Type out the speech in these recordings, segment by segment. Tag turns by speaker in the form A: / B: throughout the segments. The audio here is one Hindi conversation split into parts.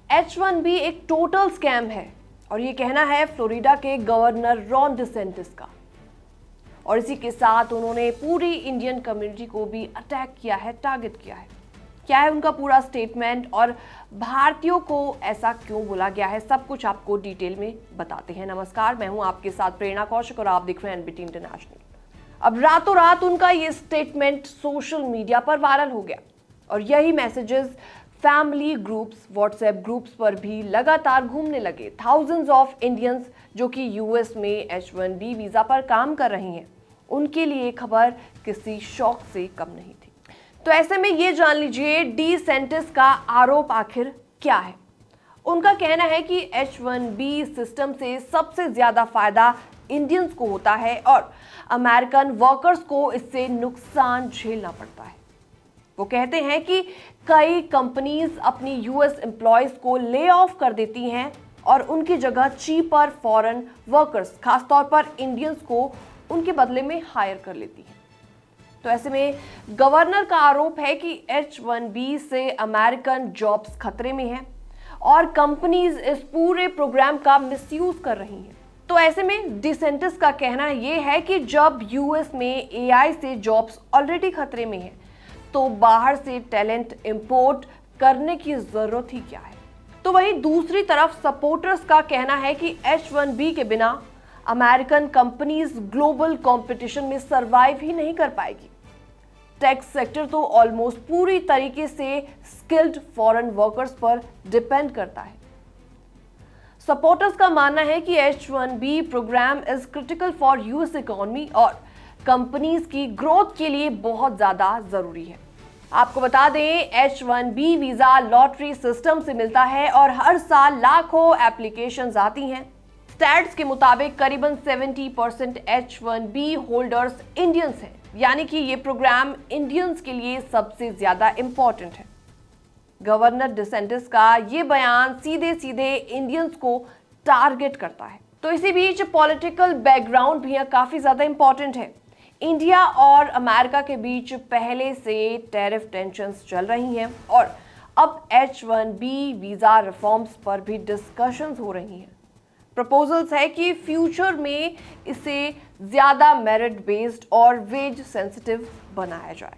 A: H1B एक टोटल स्कैम है और ये कहना है फ्लोरिडा के गवर्नर रॉन डिसेंटिस का। और इसी के साथ उन्होंने पूरी इंडियन कम्युनिटी को भी अटैक किया है, टारगेट किया है। क्या है उनका पूरा स्टेटमेंट और भारतीयों को ऐसा क्यों बोला गया है, सब कुछ आपको डिटेल में बताते हैं। नमस्कार, मैं हूं आपके साथ प्रेरणा कौशिक और आप देख रहे हैं एनबीटी इंटरनेशनल। अब रातों रात उनका ये स्टेटमेंट सोशल मीडिया पर वायरल हो गया और यही messages family groups, WhatsApp groups पर भी लगातार घूमने लगे। थाउजेंड्स ऑफ इंडियंस जो कि यूएस में H1B वीजा पर काम कर रही हैं, उनके लिए खबर किसी शौक से कम नहीं थी। तो ऐसे में ये जान लीजिए डिसेंटिस का आरोप आखिर क्या है। उनका कहना है कि H1B सिस्टम से सबसे ज्यादा फायदा इंडियंस को होता है और अमेरिकन वर्कर्स को इससे नुकसान झेलना पड़ता है। वो कहते हैं कि कई कंपनीज अपनी यूएस एम्प्लॉयज को ले ऑफ कर देती हैं और उनकी जगह चीपर फॉरेन वर्कर्स, खासतौर पर इंडियंस को उनके बदले में हायर कर लेती हैं। तो ऐसे में गवर्नर का आरोप है कि H1B से अमेरिकन जॉब्स खतरे में हैं और कंपनीज इस पूरे प्रोग्राम का मिसयूज कर रही हैं। तो ऐसे में डिसेंटिस का कहना यह है कि जब यूएस में AI से जॉब्स ऑलरेडी खतरे में हैं, तो बाहर से टैलेंट इंपोर्ट करने की जरूरत ही क्या है। तो वहीं दूसरी तरफ सपोर्टर्स का कहना है कि H1B के बिना अमेरिकन कंपनीज ग्लोबल कंपटीशन में सरवाइव ही नहीं कर पाएगी। टेक सेक्टर तो ऑलमोस्ट पूरी तरीके से स्किल्ड फॉरेन वर्कर्स पर डिपेंड करता है। सपोर्टर्स का मानना है कि H1B programme is critical for US economy और कंपनीज की ग्रोथ के लिए बहुत ज्यादा जरूरी है। आपको बता दें, H1B वीजा लॉटरी सिस्टम से मिलता है और हर साल लाखों एप्लीकेशंस आती हैं। स्टैट्स के मुताबिक करीबन 70% H1B होल्डर्स इंडियंस हैं, यानी कि ये प्रोग्राम इंडियंस के लिए सबसे ज्यादा इंपॉर्टेंट है। गवर्नर डिसेंटिस का ये बयान सीधे सीधे इंडियंस को टारगेट करता है। तो इसी बीच पॉलिटिकल बैकग्राउंड भी काफी ज्यादा इंपॉर्टेंट है। इंडिया और अमेरिका के बीच पहले से टैरिफ टेंशंस चल रही हैं और अब H1B वीजा रिफॉर्म्स पर भी डिस्कशंस हो रही हैं। प्रपोजल्स है कि फ्यूचर में इसे ज्यादा मेरिट बेस्ड और वेज सेंसिटिव बनाया जाए।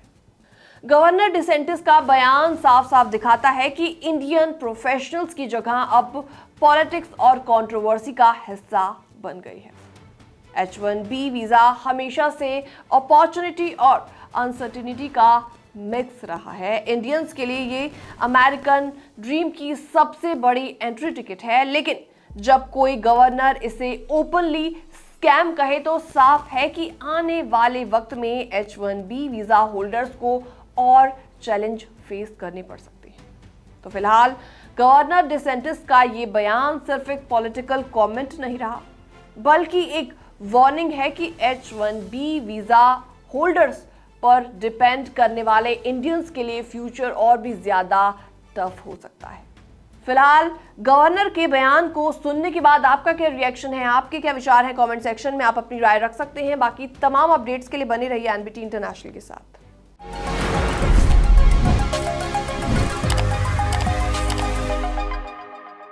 A: गवर्नर डिसेंटिस का बयान साफ साफ दिखाता है कि इंडियन प्रोफेशनल्स की जगह अब पॉलिटिक्स और कंट्रोवर्सी का हिस्सा बन गई है। H1B वीजा हमेशा से अपॉर्चुनिटी और अनसर्टिनिटी का मिक्स रहा है। इंडियंस के लिए ये अमेरिकन ड्रीम की सबसे बड़ी एंट्री टिकट है, लेकिन जब कोई गवर्नर इसे ओपनली स्कैम कहे तो साफ है कि आने वाले वक्त में H1B वीजा होल्डर्स को और चैलेंज फेस करने पड़ सकते हैं। तो फिलहाल गवर्नर डिसेंटिस का ये बयान सिर्फ एक पॉलिटिकल कमेंट नहीं रहा, बल्कि एक वार्निंग है कि H1B वीजा होल्डर्स पर डिपेंड करने वाले इंडियंस के लिए फ्यूचर और भी ज्यादा टफ हो सकता है। फिलहाल गवर्नर के बयान को सुनने के बाद आपका क्या रिएक्शन है, आपके क्या विचार हैं, कमेंट सेक्शन में आप अपनी राय रख सकते हैं। बाकी तमाम अपडेट्स के लिए बने रहिए एनबीटी इंटरनेशनल के साथ।